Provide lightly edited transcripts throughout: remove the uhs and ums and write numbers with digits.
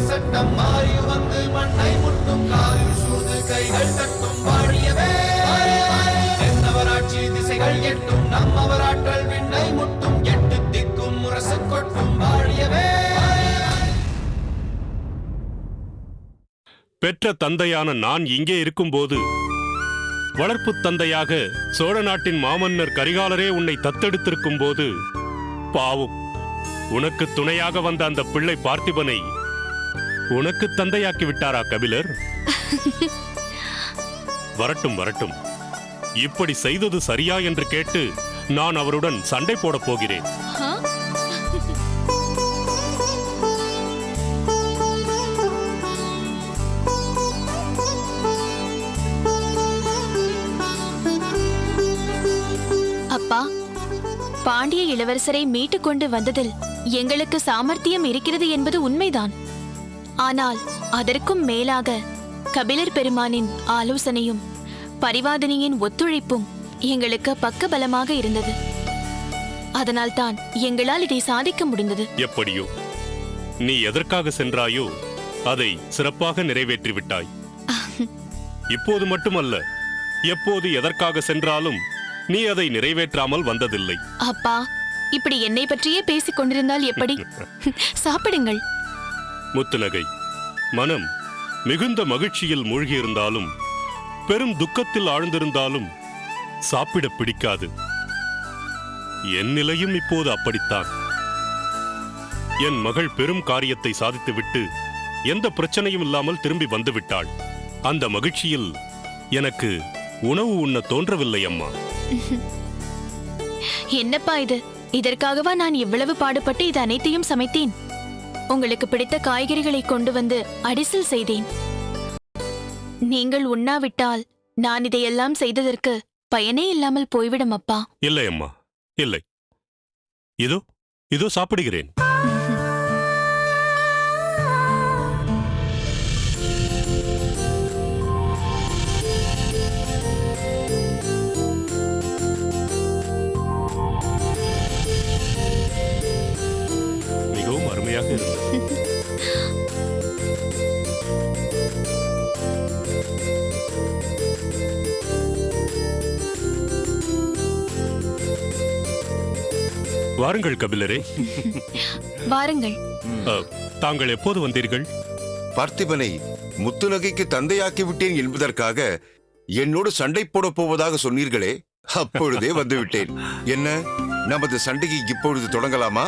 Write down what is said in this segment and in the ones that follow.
சட்டம் மாறி வந்து மண்ணை முட்டும் காலில் சூழ்ந்து கைகள் தட்டும் வாழியவே தென்னவராட்சி திசைகள் எட்டும் நம்மவராற்றல் விண்ணை முட்டும் எட்டு திக்கும் முரசு கொட்டும் வாழியவே. பெற்ற தந்தையான நான் இங்கே இருக்கும்போது வளர்ப்பு தந்தையாக சோழ நாட்டின் மாமன்னர் கரிகாலரே உன்னை தத்தெடுத்திருக்கும் போது பாவம் உனக்கு துணையாக வந்த அந்த பிள்ளை பார்த்திபனை உனக்கு தந்தையாக்கி விட்டாரா கபிலர்? வரட்டும் வரட்டும், இப்படி செய்தது சரியா என்று கேட்டு நான் அவருடன் சண்டை போடப் போகிறேன். அப்பா, பாண்டிய இளவரசரை மீட்டுக் கொண்டு வந்ததில் எங்களுக்கு சாமர்த்தியம் இருக்கிறது என்பது உண்மைதான். ஆனால் அதற்கும் மேலாக கபிலர் பெருமானின் ஆலோசனையும் பரிவாதினியின் ஒத்துழைப்பும் எங்களுக்கு பக்கபலமாக இருந்தது. அதனால்தான் எங்களால் இதை சாதிக்க முடிந்தது. எப்படியோ நீ எதற்காக சென்றாயோ அதை சிறப்பாக நிறைவேற்றிவிட்டாய். இப்போது மட்டுமல்ல, எப்போது எதற்காக சென்றாலும் நீ அதை நிறைவேற்றாமல் வந்ததில்லை. அப்பா, இப்படி என்னை பற்றியே பேசிக் கொண்டிருந்தால் எப்படி? சாப்பிடுங்கள். முத்துநகை, மனம் மிகுந்த மகிழ்ச்சியில் மூழ்கியிருந்தாலும் பெரும் துக்கத்தில் ஆழ்ந்திருந்தாலும் சாப்பிட பிடிக்காது. என் நிலையும் இப்போது அப்படித்தான். என் மகள் பெரும் காரியத்தை சாதித்துவிட்டு எந்த பிரச்சனையும் இல்லாமல் திரும்பி வந்துவிட்டாள். அந்த மகிழ்ச்சியில் எனக்கு உணவு உண்ண தோன்றவில்லை அம்மா. என்னப்பா இது? இதற்காகவா நான் இவ்வளவு பாடுபட்டு இது அனைத்தையும் சமைத்தேன்? உங்களுக்கு பிடித்த காய்கறிகளை கொண்டு வந்து அடிசல் செய்தேன். நீங்கள் உண்ணாவிட்டால் நான் இதையெல்லாம் செய்ததற்கு பயனே இல்லாமல் போய்விடும் அப்பா. இல்லை அம்மா, இல்லை. இதோ இதோ சாப்பிடுகிறேன். மிகவும் அருமையாக இருந்தது. வாருங்கள் கபிலரே. வாருங்கள். தாங்கள் எப்போது வந்தீர்கள்? பார்த்திபனை முத்துநகைக்கு தந்தையாக்கி விட்டேன் என்பதற்காக என்னோடு சண்டை போட போவதாக சொன்னீர்களே, அப்பொழுதே வந்துவிட்டேன். என்ன, நமது சண்டையை இப்பொழுது தொடங்கலாமா?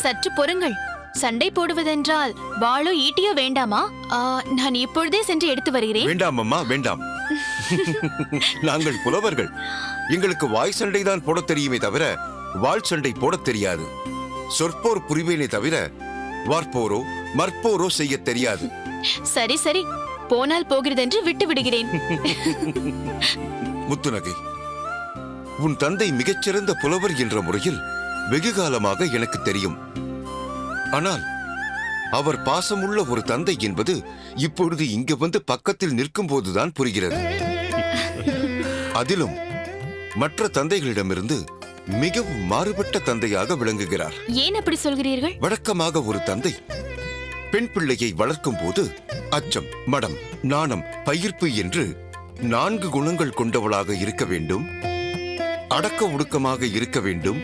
சற்று பொறுங்கள். சண்டை போடுவதென்றால் வாளோ ஈட்டியோ வேண்டாமா? நான் இப்பொழுதே சென்று எடுத்து வருகிறேன். வேண்டாம் அம்மா, வேண்டாம். நாங்கள் புலவர்கள். எங்களுக்கு வாய் சண்டைதான் போட தெரியுமே தவிர வாள் சண்டை போட தெரியாது. சொற்போர் புரிவேனே தவிர வார்ப்போரோ மற்போரோ செய்ய தெரியாது. சரி சரி, போனால் போகிறதென்று விட்டு விடுகிறேன். முத்துநகை, உன் தந்தை மிகச்சிறந்த புலவர் என்ற முறையில் வெகு காலமாக எனக்கு தெரியும். ஆனால் அவர் பாசமுள்ள ஒரு தந்தை என்பது இப்பொழுது இங்கு வந்து பக்கத்தில் நிற்கும் போதுதான் புரிகிறது. அதிலும் மற்ற தந்தைகளிடமிருந்து மிகவும் மாறுபட்ட தந்தையாக விளங்குகிறார். ஏன் அப்படி சொல்கிறீர்கள்? வழக்கமாக ஒரு தந்தை பெண் பிள்ளையை வளர்க்கும் போது அச்சம், மடம், நாணம், பயிர்ப்பு என்று 4 குணங்கள் கொண்டவளாக இருக்க வேண்டும், அடக்க ஒடுக்கமாக இருக்க வேண்டும்,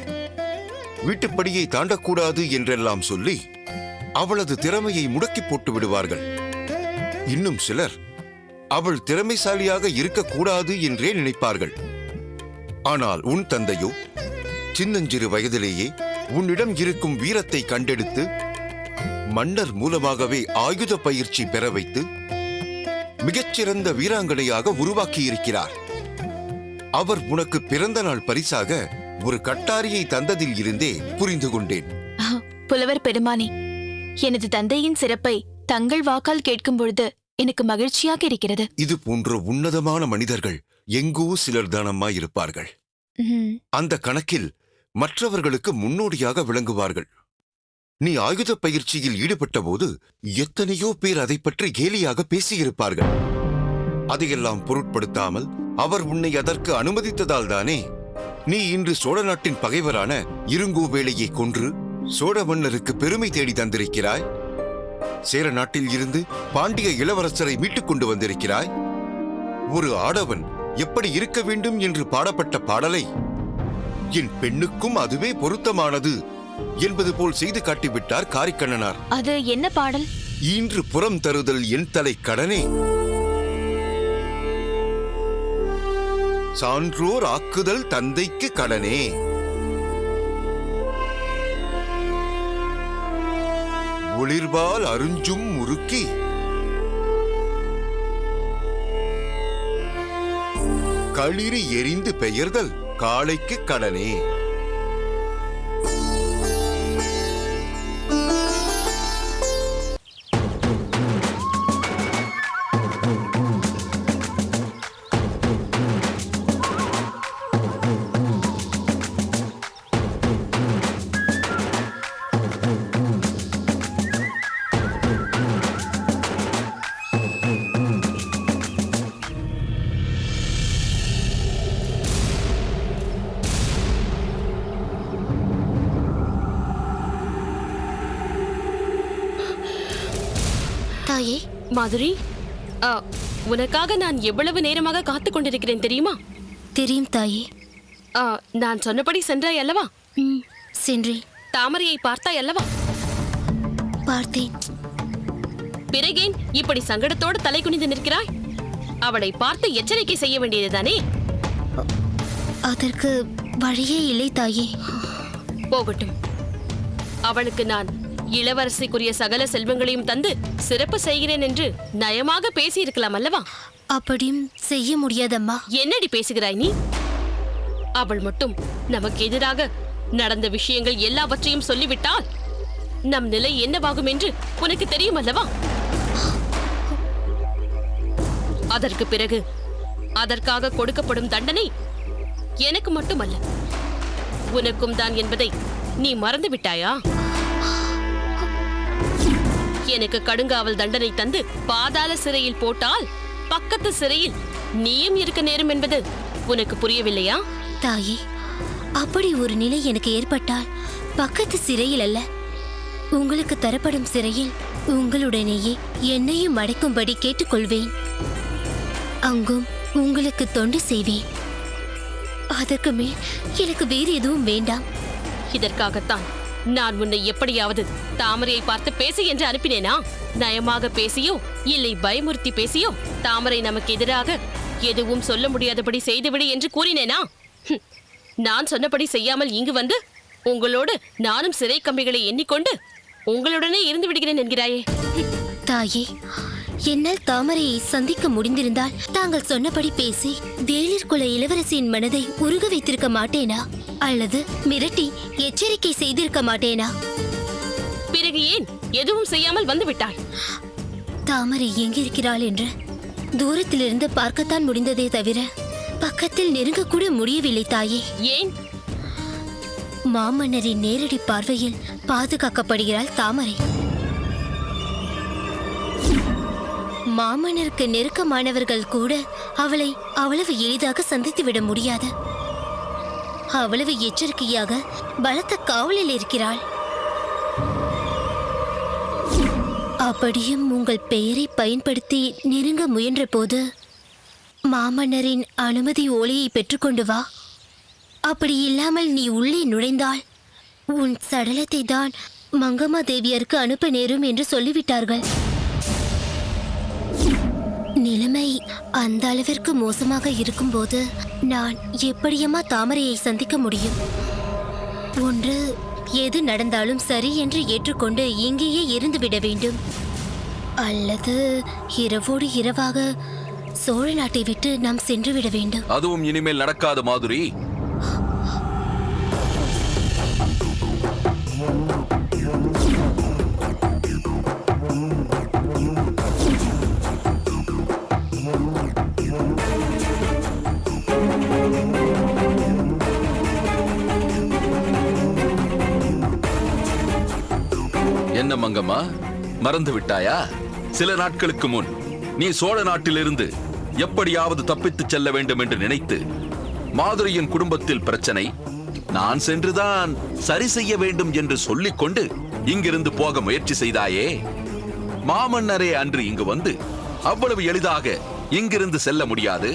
வீட்டுப்படியை தாண்டக்கூடாது என்றெல்லாம் சொல்லி அவளது திறமையை முடக்கி போட்டு விடுவார்கள். இன்னும் சிலர் அவள் திறமைசாலியாக இருக்கக்கூடாது என்றே நினைப்பார்கள். ஆனால் உன் தந்தையோ சின்னஞ்சிறு வயதிலேயே உன்னிடம் இருக்கும் வீரத்தை கண்டெடுத்து மன்னர் மூலமாகவே ஆயுத பயிற்சி பெற வைத்து மிகச்சிறந்த வீராங்கனையாக உருவாக்கியிருக்கிறார். அவர் உனக்கு பிறந்த நாள் பரிசாக ஒரு கட்டாரியை தந்ததில் இருந்தே புரிந்து கொண்டேன். புலவர் பெருமானே, எனது தந்தையின் சிறப்பை தங்கள் வாக்கால் கேட்கும் பொழுது எனக்கு மகிழ்ச்சியாக இருக்கிறது. இது போன்ற உன்னதமான மனிதர்கள் எங்கோ சிலர் தானம்மா இருப்பார்கள். அந்த கணக்கில் மற்றவர்களுக்கு முன்னோடியாக விளங்குவார்கள். நீ ஆயுத பயிற்சியில் ஈடுபட்ட போது எத்தனையோ பேர் அதை பற்றி கேலியாக பேசியிருப்பார்கள். அதையெல்லாம் பொருட்படுத்தாமல் அவர் உன்னை அதற்கு அனுமதித்ததால் தானே நீ இன்று சோழ நாட்டின் பகைவரான இருங்கோவேளையை கொன்று சோழ மன்னருக்கு பெருமை தேடி தந்திருக்கிறாய். சேர நாட்டில் இருந்து பாண்டிய இளவரசரை மீட்டுக் கொண்டு வந்திருக்கிறாய். ஒரு ஆடவன் எப்படி இருக்க வேண்டும் என்று பாடப்பட்ட பாடலை என் பெண்ணுக்கும் அதுவே பொருத்தமானது என்பது போல் செய்து காட்டிவிட்டார் காரிக்கண்ணனார். அது என்ன பாடல்? ஈன்று புறம் தருதல் என் தலை கடனே, சான்றோர் ஆக்குதல் தந்தைக்கு கடனே, ஒளிர்பால் அருஞ்சும் முறுக்கி களிறு எரிந்து பெயர்தல் காளைக்கு கடனே. தாயே, மாதுரி, உனக்காக நான் எவ்வளவு நேரமாக காத்துக் கொண்டிருக்கிறேன் தெரியுமா? தெரியும் தாயே. நான் சொன்னபடி சென்றாய் அல்லவா? சென்றேன். தாமரையை பார்த்தாய் அல்லவா? பார்த்தேன். பிறகேன் இப்படி சங்கடத்தோடு தலை குனிந்து நிற்கிறாய்? அவளை பார்த்து எச்சரிக்கை செய்ய வேண்டியதுதானே? அதற்கு வழியே இல்லை தாயே. போகட்டும். அவளுக்கு நான் இளவரசிக்குரிய சகல செல்வங்களையும் தந்து சிறப்பு செய்கிறேன் என்று நயமாக பேசியிருக்கலாம் அல்லவா? அப்படியும் செய்ய முடியாதம்மா. என்னடி பேசுகிறாய் நீ? அவள் மட்டும் நமக்கு எதிராக நடந்த விஷயங்கள் எல்லாவற்றையும் சொல்லிவிட்டால் நம் நிலை என்னவாகும் என்று உனக்கு தெரியும் அல்லவா? அதற்கு பிறகு அதற்காக கொடுக்கப்படும் தண்டனை எனக்கு மட்டுமல்ல, உனக்கும் தான் என்பதை நீ மறந்து விட்டாயா? எனக்கு கடுங்காவல் தண்டனை தந்து பாதாள சிறையில் போட்டால் பக்கத்து சிறையில் நீயும் இருக்க நேரும் என்பது உனக்கு புரியவில்லையா? தாயே, அப்படி ஒரு நிலை எனக்கு ஏற்பட்டால் பக்கத்து சிறையில் அல்ல, உங்களுக்கு தரப்படும் சிறையில் உங்களுடனேயே என்னையும் அடைக்கும்படி கேட்டுக்கொள்வேன். அங்கும் உங்களுக்கு தொண்டு செய்வேன். அதற்கு மேல் எனக்கு வேறு எதுவும் வேண்டாம். இதற்காகத்தான் நான் உன்னை எப்படியாவது தாமரையை பார்த்து பேசு என்று அனுப்பினேனா? நயமாக பேசியோ இல்லை பயமுறுத்தி பேசியோ தாமரை நமக்கு எதிராக எதுவும் சொல்ல முடியாதபடி செய்துவிடு என்று கூறினேனா? நான் சொன்னபடி செய்யாமல் இங்கு வந்து உங்களோடு நானும் சிறை கம்பிகளை எண்ணிக்கொண்டு உங்களுடனே இருந்து விடுகிறேன் என்கிறாயே. தாயே, என்னால் தாமரையை சந்திக்க முடிந்திருந்தால் தாங்கள் சொன்னபடி பேசி வேளிர் குல இளவரசியின் மனதை உருக வைத்திருக்க மாட்டேனா? அல்லது மிரட்டி எச்சரிக்கை செய்திருக்க மாட்டேனா? பிறகு ஏன் எதுவும் செய்யாமல் வந்து விட்டாய்? தாமரை எங்கிருக்கிறாள் என்று தூரத்திலிருந்து பார்க்கத்தான் முடிந்ததே தவிர பக்கத்தில் நெருங்க கூட முடியவில்லை தாயே. ஏன்? மாமன்னரின் நேரடி பார்வையில் பாதுகாக்கப்படுகிறாள் தாமரை. மாமன்னருக்கு நெருக்கமானவர்கள் கூட அவளை அவ்வளவு எளிதாக சந்தித்து விட முடியாது. அவ்வளவு எச்சரிக்கையாக பலத்த காவலில் இருக்கிறாள். அப்படியும் உங்கள் பெயரை பயன்படுத்தி நெருங்க முயன்ற போது மாமன்னரின் அனுமதி ஓலையை பெற்றுக்கொண்டு வா. அப்படி இல்லாமல் நீ உள்ளே நுழைந்தால் உன் சடலத்தை தான் மங்கம்மா தேவியருக்கு அனுப்ப நேரும் என்று சொல்லிவிட்டார்கள். நிலைமை அந்த அளவிற்கு மோசமாக இருக்கும்போது நான் எப்படியம்மா தாமரையை சந்திக்க முடியும்? ஒன்று, எது நடந்தாலும் சரி என்று ஏற்றுக்கொண்டு இங்கேயே இருந்துவிட வேண்டும். அல்லது இரவோடு இரவாக சோழ நாட்டை விட்டு நாம் சென்றுவிட வேண்டும். அதுவும் இனிமேல் நடக்காத மாதுரி. என்ன மங்கம்மா, மறந்து விட்டாயா? சில நாட்களுக்கு முன் நீ சோழ நாட்டிலிருந்து எப்படியாவது தப்பித்துச் செல்ல வேண்டும் என்று நினைத்து மாதுரியின் குடும்பத்தில் பிரச்சனை, நான் சென்றுதான் சரி செய்ய வேண்டும் என்று சொல்லிக் கொண்டு இங்கிருந்து போக முயற்சி செய்தாயே. மாமன்னரே அன்று இங்கு வந்து அவ்வளவு எளிதாக இங்கிருந்து செல்ல முடியாது.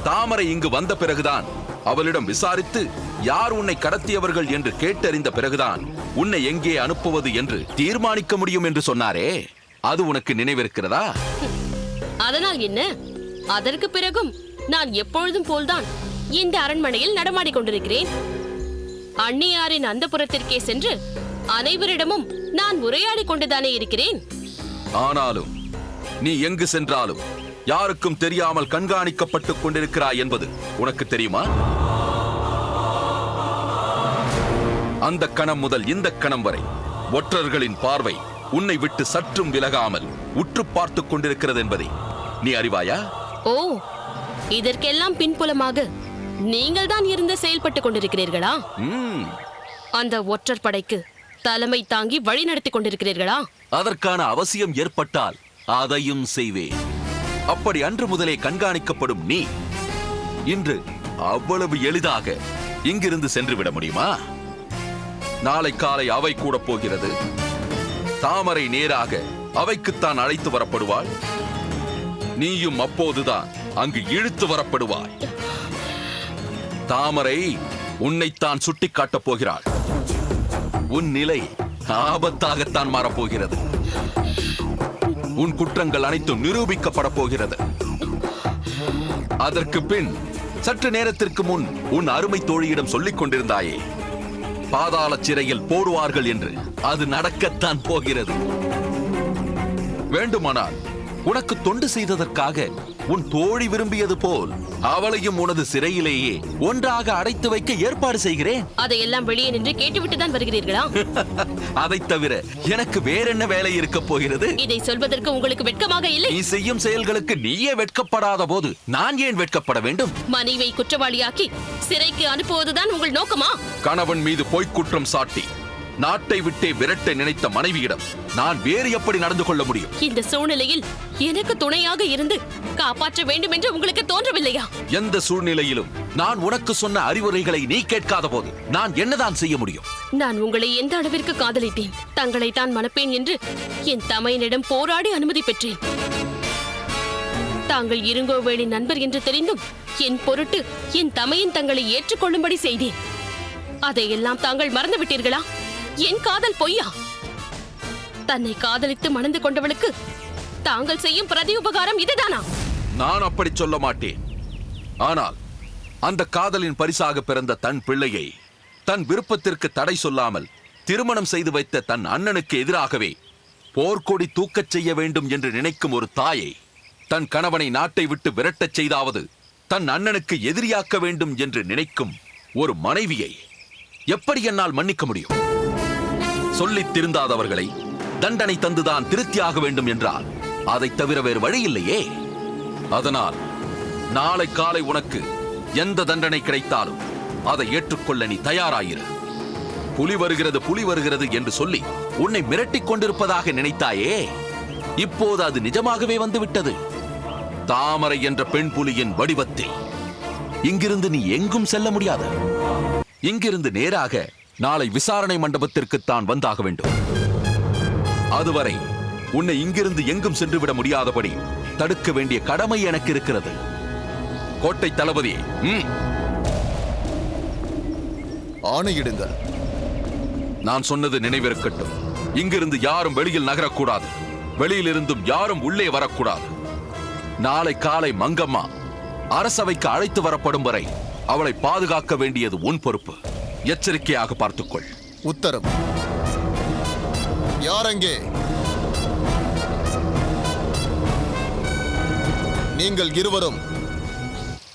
தாமரை இங்கு வந்த பிறகுதான் அவளிடம் விசாரித்து யார் உன்னை கடத்தியவர்கள் என்று கேட்டறிந்த பிறகுதான் உன்னை எங்கே அனுப்புவது என்று தீர்மானிக்க முடியும் என்று சொன்னாரே, அது உனக்கு நினைவிருக்கிறதா? அதனால் என்ன? அதற்கு பிறகும் நான் எப்பொழுதும் போல்தான் இந்த அரண்மனையில் நடமாடிக் கொண்டிருக்கிறேன். அண்ணியாரின் அந்தப்புறத்திற்கே சென்று அனைவரிடமும் நான் உரையாடிக் கொண்டுதானே இருக்கிறேன். ஆனாலும் நீ எங்கு சென்றாலும் யாருக்கும் தெரியாமல் கண்காணிக்கப்பட்டுக் கொண்டிருக்கிறாய் என்பது உனக்கு தெரியுமா? அந்த கணம் முதல் இந்த கணம் வரை ஒற்றர்களின் பார்வை உன்னை விட்டு சற்றும் விலகாமல் உற்று பார்த்துக் கொண்டிருக்கிறது என்பதை நீ அறிவாயா? ஓ, இதற்கெல்லாம் பின்புலமாக நீங்கள் தான் இருந்து செயல்பட்டுக் கொண்டிருக்கிறீர்களா? அந்த ஒற்றர் படைக்கு தலைமை தாங்கி வழி நடத்திக் கொண்டிருக்கிறீர்களா? அதற்கான அவசியம் ஏற்பட்டால் அதையும் செய்வேன். அப்படி அன்று முதலே கண்காணிக்கப்படும் நீ இன்று அவ்வளவு எளிதாக இங்கிருந்து சென்று விட முடியுமா? நாளை காலை அவை கூட போகிறது. தாமரை நேராக அவைக்குத்தான் அழைத்து வரப்படுவாள். நீயும் அப்போதுதான் அங்கு இழுத்து வரப்படுவாய். தாமரை உன்னைத்தான் சுட்டிக்காட்டப் போகிறாள். உன் நிலை ஆபத்தாகத்தான் மாறப்போகிறது. உன் குற்றங்கள் அனைத்தும் நிரூபிக்கப்பட போகிறது. அதற்கு பின் சற்று நேரத்திற்கு முன் உன் அருமை தோழியிடம் சொல்லிக் கொண்டிருந்தாயே, பாதாள சிறையில் போடுவார்கள் என்று. அது நடக்கத்தான் போகிறது. வேண்டுமானால் உனக்கு தொண்டு செய்ததற்காக உன் தோழி விரும்பியது போல் அவளையும் உனது சிறையிலேயே ஒன்றாக அடைத்து வைக்க ஏற்பாடு செய்கிறேன். அதையெல்லாம் வெளியே நின்று கேட்டுவிட்டு தான் வருகிறீர்களா? அதை தவிர எனக்கு வேறென்ன வேலை இருக்க போகிறது? இதை சொல்வதற்கு உங்களுக்கு வெட்கமாக இல்லை? நீ செய்யும் செயல்களுக்கு நீயே வெட்கப்படாத போது நான் ஏன் வெட்கப்பட வேண்டும்? மனைவியை குற்றவாளியாக்கி சிறைக்கு அனுப்புவதுதான் உங்கள் நோக்கமா? கணவன் மீது பொய்க்குற்றம் சாட்டி நாட்டை விட்டே விரட்ட நினைத்த மனைவியிடம் நான் வேறு எப்படி நடந்து கொள்ள முடியும்? இந்த சூழ்நிலையில் எனக்கு துணையாக இருந்து காப்பாற்ற வேண்டும் என்று உங்களுக்கு தோன்றவில்லையா? எந்த சூழ்நிலையிலும் நான் உனக்கு சொன்ன அறிவுரைகளை நீ கேட்காத போது நான் என்னதான் செய்ய முடியும்? நான் உங்களை எந்த அளவிற்கு காதலித்தேன், தங்களை தான் மணப்பேன் என்று என் தமையனிடம் போராடி அனுமதி பெற்றேன். தாங்கள் இருங்கோவேளின் நண்பர் என்று தெரிந்தும் என் பொருட்டு என் தமையன் தங்களை ஏற்றுக்கொள்ளும்படி செய்தேன். அதையெல்லாம் தாங்கள் மறந்து விட்டீர்களா? என் காதல் பொய்யா? தன்னை காதலித்து மணந்து கொண்டவளுக்கு தாங்கள் செய்யும் பிரதி உபகாரம் இதுதானா? நான் அப்படி சொல்ல மாட்டேன். ஆனால் அந்த காதலின் பரிசாக பிறந்த தன் பிள்ளையை தன் விருப்பத்திற்கு தடை சொல்லாமல் திருமணம் செய்து வைத்த தன் அண்ணனுக்கு எதிராகவே போர்க்கொடி தூக்கச் செய்ய வேண்டும் என்று நினைக்கும் ஒரு தாயை, தன் கணவனை நாட்டை விட்டு விரட்டச் செய்தாவது தன் அண்ணனுக்கு எதிரியாக்க வேண்டும் என்று நினைக்கும் ஒரு மனைவியை எப்படி என்னால் மன்னிக்க முடியும்? சொல்லித் திருந்தாதவர்களை தண்டனை தந்துதான் திருத்தியாக வேண்டும் என்றால் அதை தவிர வேறு வழி இல்லையே. அதனால் நாளை காலை உனக்கு எந்த தண்டனை கிடைத்தாலும் அதை ஏற்றுக்கொள்ள நீ தயாராயிரு. புலி வருகிறது என்று சொல்லி உன்னை மிரட்டிக் கொண்டிருப்பதாக நினைத்தாயே, இப்போது அது நிஜமாகவே வந்துவிட்டது. தாமரை என்ற பெண் புலியின் வடிவத்தில் இங்கிருந்து நீ எங்கும் செல்ல முடியாது. இங்கிருந்து நேராக நாளை விசாரணை மண்டபத்திற்குத்தான் வந்தாக வேண்டும். அதுவரை உன்னை இங்கிருந்து எங்கும் சென்றுவிட முடியாதபடி தடுக்க வேண்டிய கடமை எனக்கு இருக்கிறது. கோட்டை தளபதி, ஆணையிடுங்க. நான் சொன்னது நினைவிருக்கட்டும். இங்கிருந்து யாரும் வெளியில் நகரக்கூடாது. வெளியிலிருந்தும் யாரும் உள்ளே வரக்கூடாது. நாளை காலை மங்கம்மா அரசவைக்கு அழைத்து வரப்படும் வரை அவளை பாதுகாக்க வேண்டியது உன் பொறுப்பு. எச்சரிக்கையாக பார்த்துக்கொள். உத்தரவு. யாரங்கே? நீங்கள் இருவரும்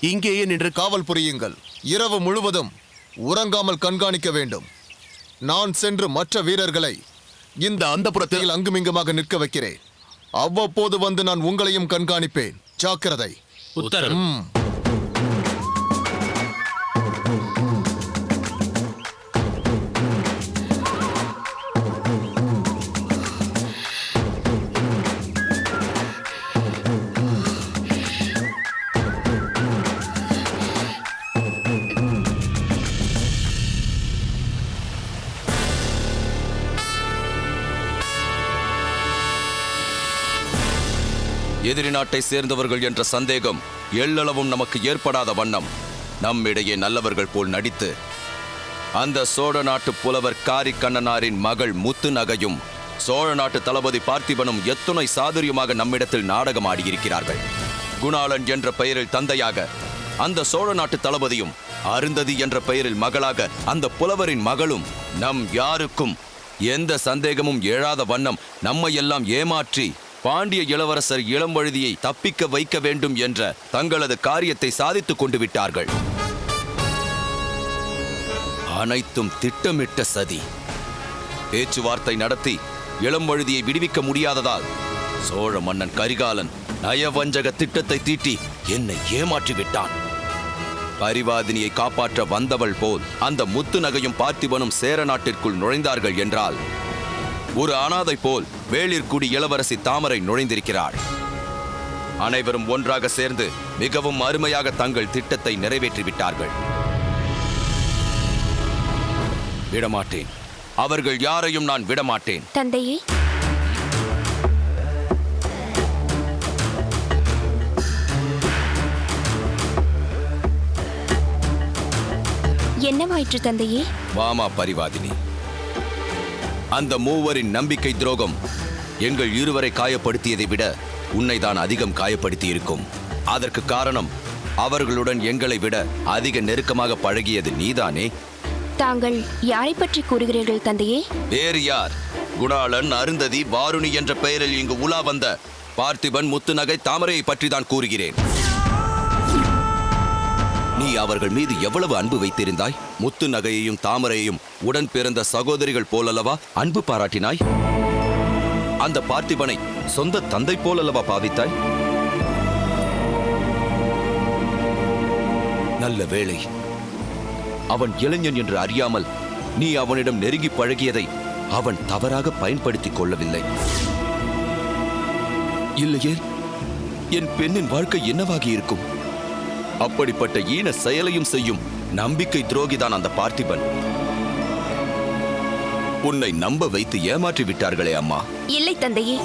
இங்கேயே நின்று காவல் புரியுங்கள். இரவு முழுவதும் உறங்காமல் கண்காணிக்க வேண்டும். நான் சென்று மற்ற வீரர்களை இந்த அந்தப்புறத்தில் அங்குமிங்குமாக நிற்க வைக்கிறேன். அவ்வப்போது வந்து நான் உங்களையும் கண்காணிப்பேன். ஜாக்கிரதை. உத்தரவு. எதிரி நாட்டை சேர்ந்தவர்கள் என்ற சந்தேகம் எள்ளளவும் நமக்கு ஏற்படாத வண்ணம் நம்மிடையே நல்லவர்கள் போல் நடித்து அந்த சோழ நாட்டு புலவர் காரிக்கண்ணனாரின் மகள் முத்து நகையும் சோழ நாட்டு தளபதி பார்த்திபனும் எத்துணை சாதுரியமாக நம்மிடத்தில் நாடகம் ஆடியிருக்கிறார்கள். குணாளன் என்ற பெயரில் தந்தையாக அந்த சோழ நாட்டு தளபதியும், அருந்ததி என்ற பெயரில் மகளாக அந்த புலவரின் மகளும் நம் யாருக்கும் எந்த சந்தேகமும் எழாத வண்ணம் நம்மையெல்லாம் ஏமாற்றி பாண்டிய இளவரசர் இளம்வழுதியை தப்பிக்க வைக்க வேண்டும் என்ற தங்களது காரியத்தை சாதித்துக் கொண்டு விட்டார்கள். அனைத்தும் திட்டமிட்ட சதி. பேச்சுவார்த்தை நடத்தி இளம்வழுதியை விடுவிக்க முடியாததால் சோழ மன்னன் கரிகாலன் நயவஞ்சக திட்டத்தை தீட்டி என்னை ஏமாற்றி விட்டான். பரிவாதினியை காப்பாற்ற வந்தவள் போல் அந்த முத்து நகையும் பார்த்திபனும் சேர நாட்டிற்குள் நுழைந்தார்கள் என்றால், ஒரு அனாதை போல் வேளிர்குடி இளவரசி தாமரை நுழைந்திருக்கிறாள். அனைவரும் ஒன்றாக சேர்ந்து மிகவும் அருமையாக தங்கள் திட்டத்தை நிறைவேற்றிவிட்டார்கள். விடமாட்டேன், அவர்கள் யாரையும் நான் விடமாட்டேன். தந்தையே, என்னவாயிற்று தந்தையே? வாமா பரிவாதினி, அந்த மூவரின் நம்பிக்கை துரோகம் எங்கள் இருவரை காயப்படுத்தியதை விட உன்னைதான் அதிகம் காயப்படுத்தி இருக்கும். அதற்கு காரணம் அவர்களுடன் எங்களை விட அதிக நெருக்கமாக பழகியது நீதானே. தாங்கள் யாரை பற்றி கூறுகிறீர்கள் தந்தையே? வேறு யார்? குணாளன், அருந்ததி, வாருணி என்ற பெயரில் இங்கு உலா வந்த பார்த்திபன், முத்துநகை, தாமரையை பற்றி தான் கூறுகிறேன். நீ அவர்கள் மீது எவ்வளவு அன்பு வைத்திருந்தாய்? முத்து நகையையும் தாமரையையும் உடன் பிறந்த சகோதரிகள் போலல்லவா அன்பு பாராட்டினாய்? அந்த பார்த்திபனை சொந்த தந்தை போலல்லவா பாவித்தாய்? நல்ல வேளை, அவன் இளைஞன் என்று அறியாமல் நீ அவனிடம் நெருங்கி பழகியதை அவன் தவறாக பயன்படுத்திக் கொள்ளவில்லை. இல்லையே, என் பெண்ணின் வாழ்க்கை என்னவாகி இருக்கும்? அப்படிப்பட்ட ஈன செயலையும் செய்யும் நம்பிக்கை துரோகிதான் அந்த பார்த்திபன். உன்னை நம்ப வைத்து ஏமாற்றி விட்டார்களே அம்மா. இல்லை தந்தையே,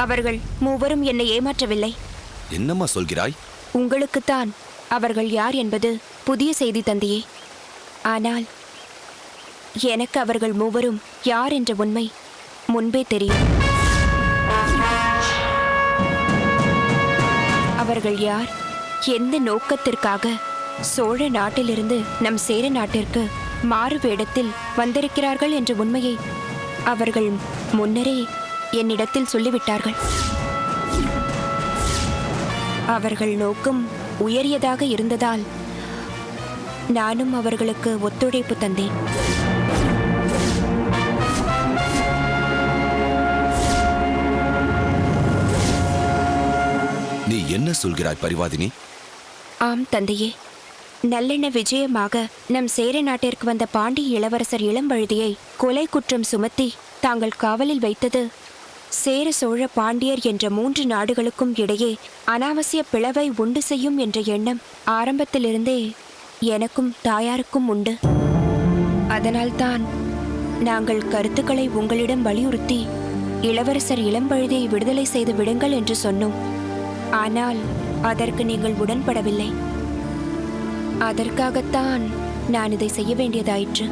அவர்கள் மூவரும் என்னை ஏமாற்றவில்லை. என்னம்மா சொல்கிறாய்? உங்களுக்குத்தான் அவர்கள் யார் என்பது புதிய செய்தி தந்தையே. ஆனால் எனக்கு அவர்கள் மூவரும் யார் என்ற உண்மை முன்பே தெரியும். அவர்கள் யார், எந்த நோக்கத்திற்காக சோழ நாட்டிலிருந்து நம் சேர நாட்டிற்கு மாறு வேடத்தில் வந்திருக்கிறார்கள் என்ற உண்மையை அவர்கள் முன்னரே என்னிடத்தில் சொல்லிவிட்டார்கள். அவர்கள் நோக்கம் உயரியதாக இருந்ததால் நானும் அவர்களுக்கு ஒத்துழைப்பு தந்தேன். நீ என்ன சொல்கிறாய் பரிவாதினி? ஆம் தந்தையே, நல்லெண்ண விஜயமாக நம் சேர நாட்டிற்கு வந்த பாண்டிய இளவரசர் இளம்வழுதியை கொலை குற்றம் சுமத்தி தாங்கள் காவலில் வைத்தது சேர சோழ பாண்டியர் என்ற 3 நாடுகளுக்கும் இடையே அனாவசிய பிளவை உண்டு செய்யும் என்ற எண்ணம் ஆரம்பத்திலிருந்தே எனக்கும் தாயாருக்கும் உண்டு. அதனால்தான் நாங்கள் கருத்துக்களை உங்களிடம் வலியுறுத்தி இளவரசர் இளம்வழுதியை விடுதலை செய்து விடுங்கள் என்று சொன்னோம். ஆனால் அதற்கு நீங்கள் உடன்படவில்லை. அதற்காகத்தான் நான் இதை செய்ய வேண்டியதாயிற்று.